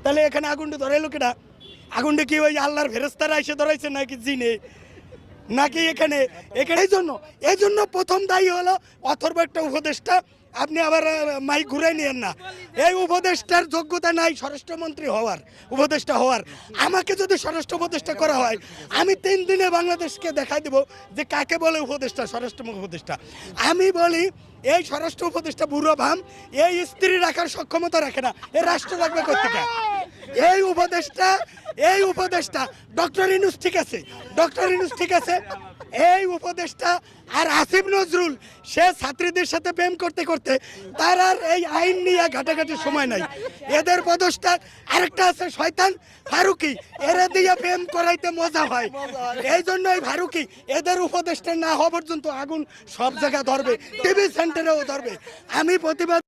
তাহলে এখানে আগুনটা ধরাইলো কেনা? আগুনটা কি ওই আল্লাহর ফেরেস্তারা এসে ধরাইছে নাকি জিনে নাকি এখানে এই জন্য প্রথম দায়ী হলো অথর্ব একটা উপদেষ্টা। আপনি আবার মাইক ঘুরাই নিয়েন না। এই উপদেষ্টার যোগ্যতা নাই স্বরাষ্ট্রমন্ত্রী হওয়ার, উপদেষ্টা হওয়ার। আমাকে যদি স্বরাষ্ট্র উপদেষ্টা করা হয়, আমি 3 দিনে বাংলাদেশকে দেখাই দেব যে কাকে বলে উপদেষ্টা, স্বরাষ্ট্র উপদেষ্টা। আমি বলি এই স্বরাষ্ট্র উপদেষ্টা বুড়ো ভাম, এই স্ত্রী রাখার সক্ষমতা রাখে না, এই রাষ্ট্র রাখবে কোথেকে? এই উপদেষ্টা ডক্টর ইউনূস ঠিক আছে, এই উপদেষ্টা আর আসিফ নজরুল সে ছাত্রীদের সাথে প্রেম করতে করতে তার আর এই আইন নিয়ে ঘাটাঘাটির সময় নাই। এদের পদস্থ আরেকটা আছে শয়তান ফারুকি, এরা দিয়ে প্রেম করাইতে মজা হয়। এই জন্য এই ফারুকি এদের উপদেষ্টা না হওয়া পর্যন্ত আগুন সব জায়গায় ধরবে, টিভি সেন্টারেও ধরবে। আমি প্রতিবাদ